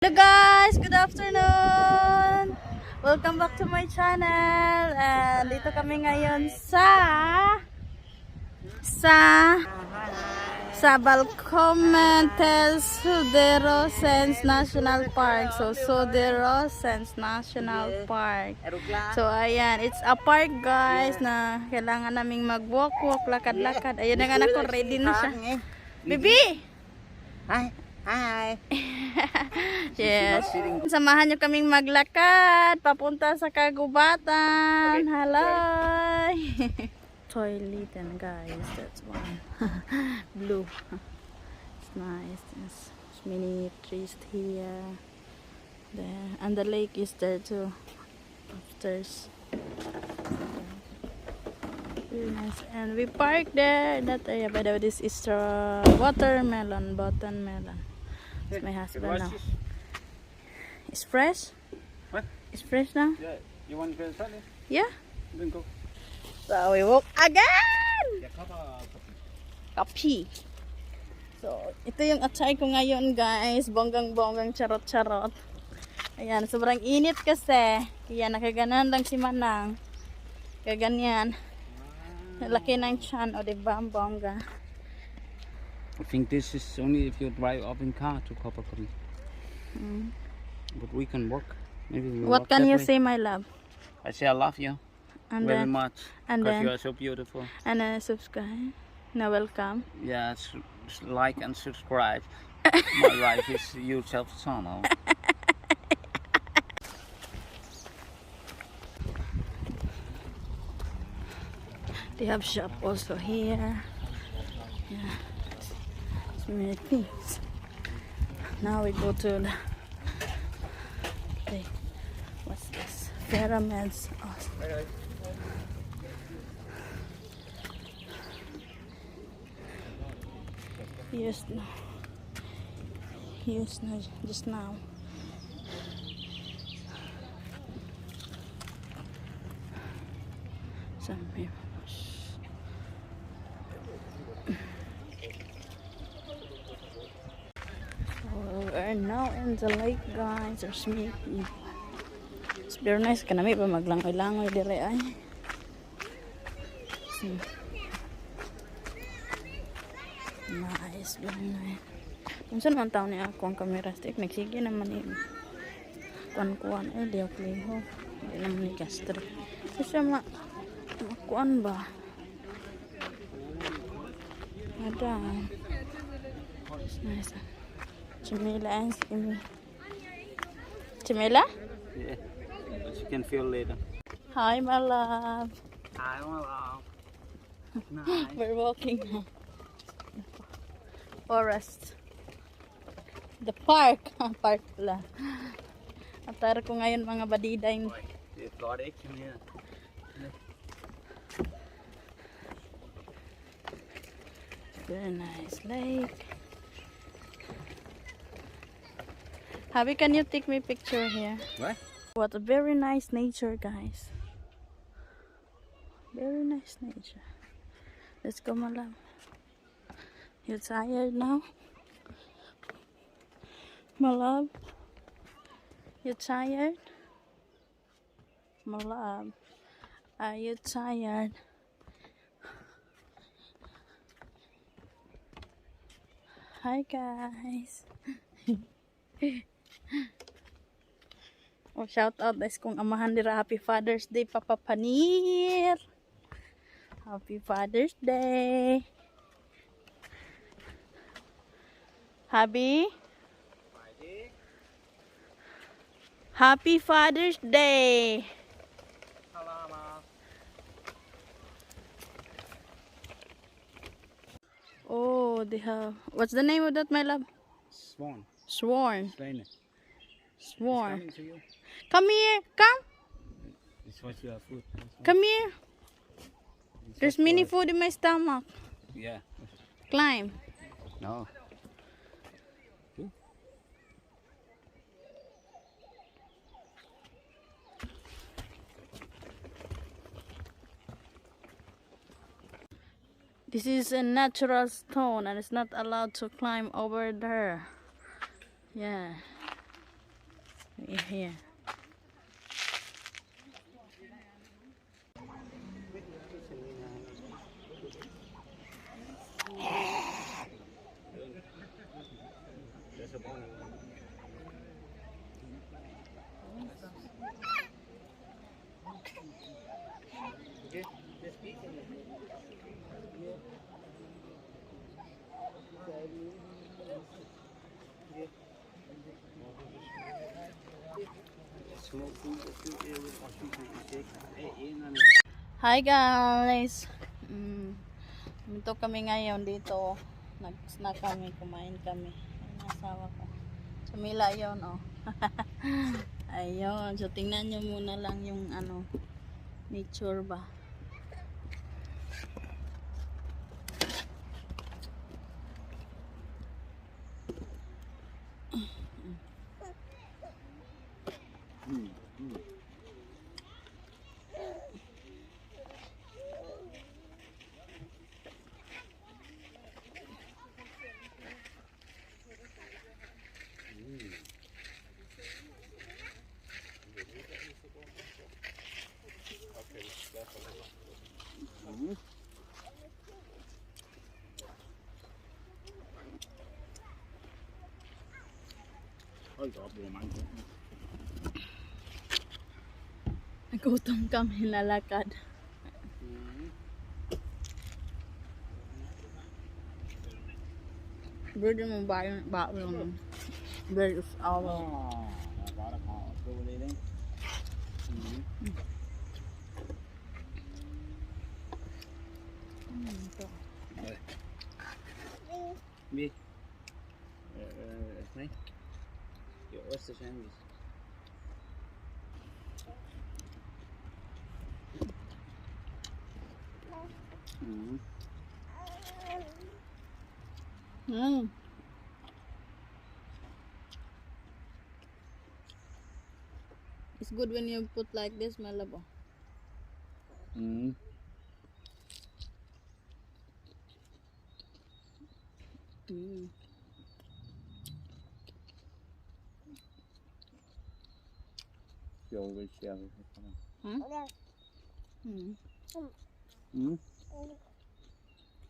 Hello guys! Good afternoon! Welcome back to my channel. And dito kami ngayon sa Balcomen Söderåsens National Park. So Söderåsens National Park. So ayan, it's a park guys na kailangan naming mag-walk, lakad-lakad. Ayun ang anak ko, ready na siya. Bibi! Hi! Hi! Yes. Samahan nyo kaming maglakad papunta sa kagubatan. Hello. Toilet and guys, that's one. Blue. It's nice. There's many trees here. There. And the lake is there too. Upstairs. Very nice. And we parked there in that area. By the way, this is watermelon. It's my husband now. It's fresh? What? It's fresh now? Yeah. You want to try it? Yeah. Then go. So we walk again! Kapi. So, ito yung atay ko ngayon guys. Bonggang-bonggang charot-charot. Ayan, sobrang init kasi. Kaya nakaganan lang si Manang. Kaganyan. Laki ng tiyan. O diba, ang bongga. I think this is only if you drive up in car to Copacabana. But we can walk. Maybe we What walk can that you way. say, my love? I say I love you And very then, much and because then- you are so beautiful. and subscribe. Now welcome. Yeah, like and subscribe. My wife is YouTube channel. They have shop also here. Yeah, so many things. Now we go to what's this? Pyramids. Oh. Yes, no. Yes, no. Just now. Some here. We're now in the lake guys. There's me. It's very nice. Kanami pa maglangoy-langoy dire ay. Nice, very nice. Unsan man taon niya ako ang camera stick. Nagsige naman eh. Kuan-kuan eh. Di ako liho. Di naman ni gastro. Kasi kuan ba? Madam. It's nice. Jamila and Simi. Jamila? Yeah, but you can feel later. Hi, my love. Hi, my love. Nice. We're walking now. Forest. The park. Park pala. Atar ko ngayon mga badiday. You've got it, come here. Very nice lake. Habi, can you take me picture here? What? What a very nice nature, guys. Very nice nature. Let's go, my love. You tired now? My love? You tired? My love? Are you tired? Hi, guys. Oh, shout out guys kung amahan dira. Happy Father's Day, Papa Panir. Happy Father's Day. Happy Father's Day. Oh, they have. What's the name of that, my love? Swan. Sworn. Explain it. Sworn. Coming to you. Come here. Come. This was your food. Come here. This There's was many for- food in my stomach. Yeah. Climb. No. This is a natural stone and it's not allowed to climb over there. Yeah. here. Hi guys! Dito kami ngayon dito. Nag-snack kami, kumain kami. Ang asawa ko. Sumila yun, oh. Ayun. So, tingnan nyo muna lang yung ano, nature ba. Nagutom kami, lalakad. Bird mo ba yung bird is our. Vi. Nej. Jag österkändis. It's good when you put like this, my love. Jag vill se det.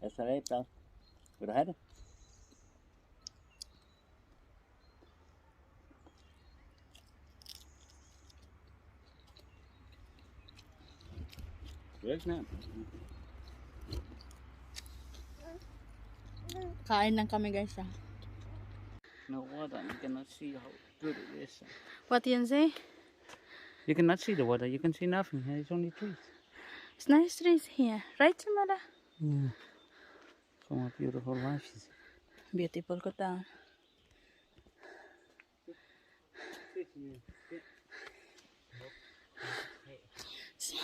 Jag sa det då. Vill du ha det? Verkligen. Kain lang kami guys, ah. No water, you cannot see how good it is. What you say? You cannot see the water, you can see nothing. It's only trees. It's nice trees here, right, Samara? Yeah. So a beautiful life. Beautiful ko ta.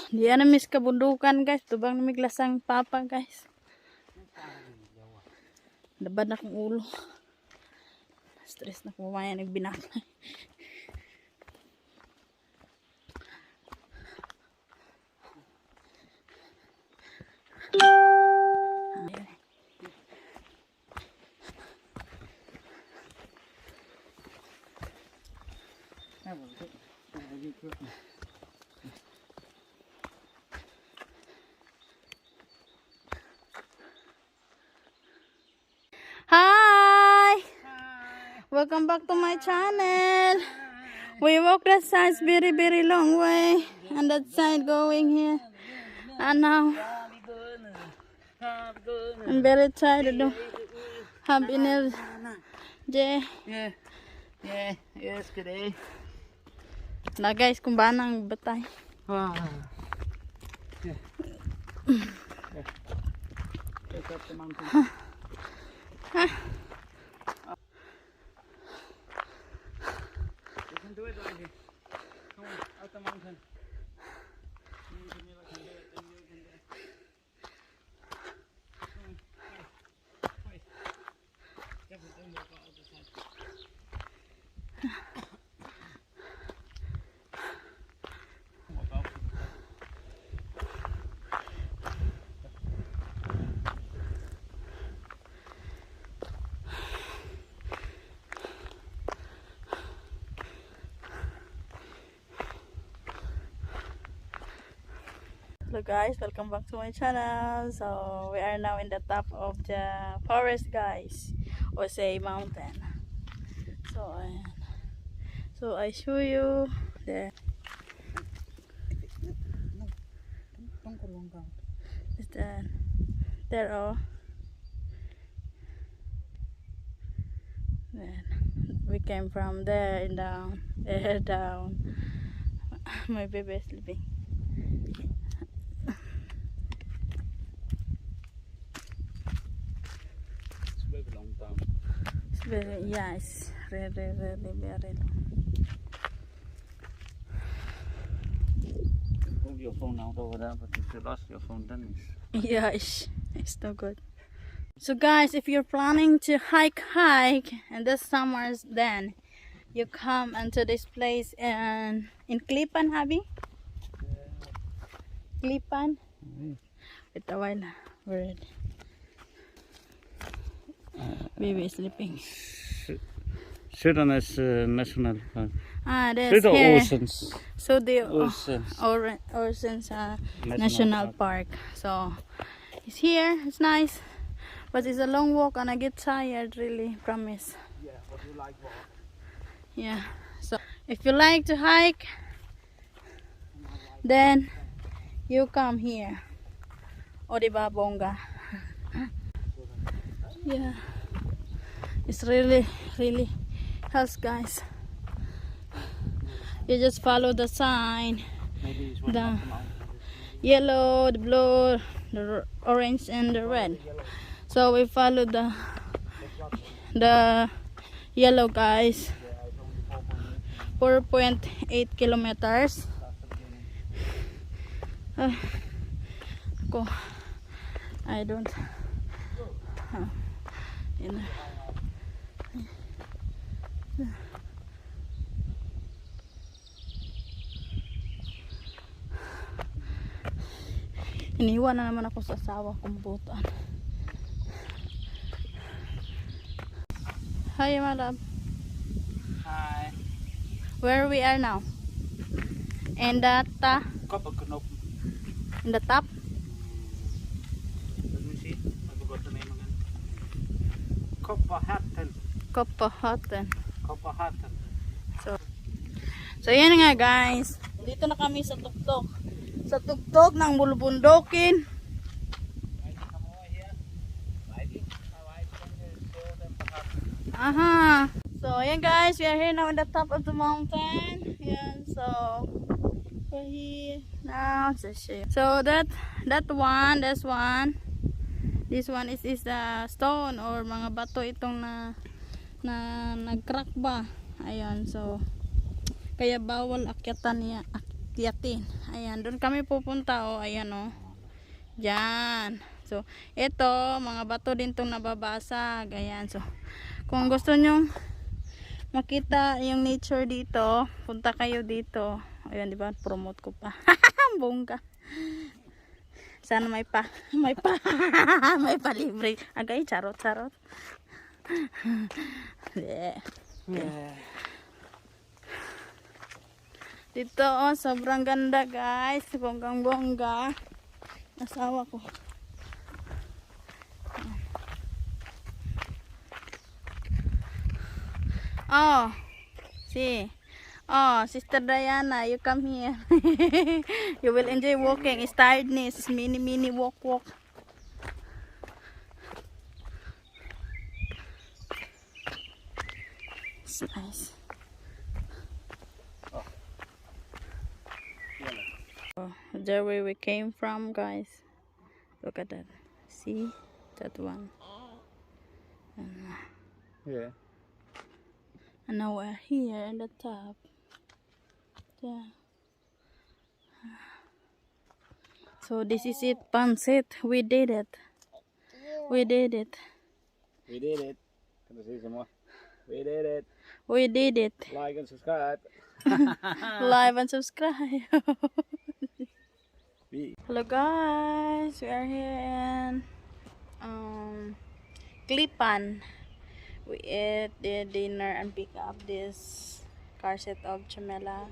Di na miss kabundukan guys, tubang namiglasang papa guys. Dabad na kong ulo. Stress na kumamaya nagbinakay. Hi! Welcome back to my channel. We walk that side very long way, and that side going here. And now I'm very tired of having Yeah. Yes, good day. Na guys, kung ba nang batay. Yeah. Take up the mountain. You can do it right here. Come on, up the mountain. You can do it, and you can do it. Come on, wait. Careful, don't walk out the side. Walk out to the side. Hello guys, welcome back to my channel. So we are now in the top of the forest guys, or say mountain. So I show you the is the there oh then we came from there and down there down. My baby is sleeping. It's very long down. It's very yes, really very long. Hold your phone out over there, but if you lost your phone, then Yeah, it's no good. So guys, if you're planning to hike and this summers, then you come into this place in Klipan, Habi? Klipan? Wait a while. Word. Baby is sleeping. Söderåsens National Park. Ah, that's here. Söderåsens. Söderåsens National Park. So it's here. It's nice, but it's a long walk and I get tired. Really, promise. Yeah, but you like walk. Yeah. So if you like to hike, then you come here. O diba, bongga? Yeah. It's really helps, guys. You just follow the sign. Maybe it's one The of the mountains. yellow, the blue, the orange, and the red. So we follow the yellow, guys. 4.8 kilometers. Ako, I don't. Iniwan na naman ako sa asawa kong butan. Hi, madam. Hi. Where we are now? In the top. In the top. Let me see. I forgot the name again. Koppahatten. So yan nga guys. Dito na kami sa tuktok. Sa tuktok ng bulubundokin. Aha. So yan guys, we are here now in the top of the mountain. Yan, so we're here now. So that's one. This one is the stone or mga bato itong na nag-crack ba. Ayan, so kaya bawal akyatin. Ayan, doon kami pupunta oh. Ayan oh. Diyan. So ito, mga bato din tong nababasag. Ayan, so kung gusto nyong makita yung nature dito, punta kayo dito. Ayan, di ba? Promote ko pa. Bongga. Sana may libre. Agay, charot. Yeah. Dito, oh, sobrang ganda, guys. Bonggang-bongga. Asawa ko. Oh, see. Oh, Sister Diana, you come here. You will enjoy walking. It's tiredness. It's mini walk. It's nice. Oh, there where we came from, guys. Look at that. See that one. Yeah. And now we're here in the top. Yeah. So this is it, Pansit. We did it. We did it. Can I say some more? We did it. We did it. Like and subscribe. Live and subscribe. Hello guys, we are here in Klipan. We ate the dinner and pick up this car set of chamela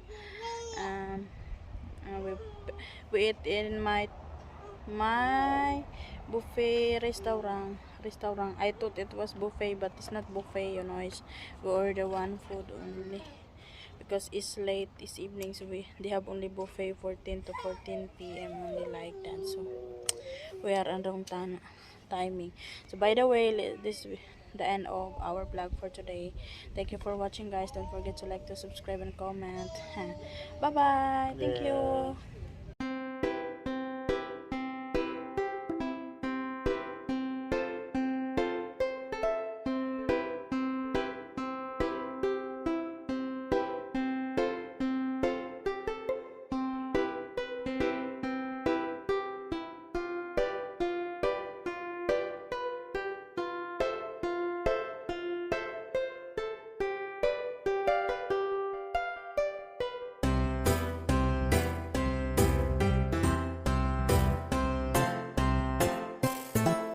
We eat in my buffet restaurant. I thought it was buffet, but it's not buffet, you know. We order one food only because it's late, it's evening, so they have only buffet 14 to 14 p.m. only like that. So we are around timing. So by the way, this is the end of our vlog for today. Thank you for watching, guys. Don't forget to like, to subscribe, and comment. Bye bye. Thank you.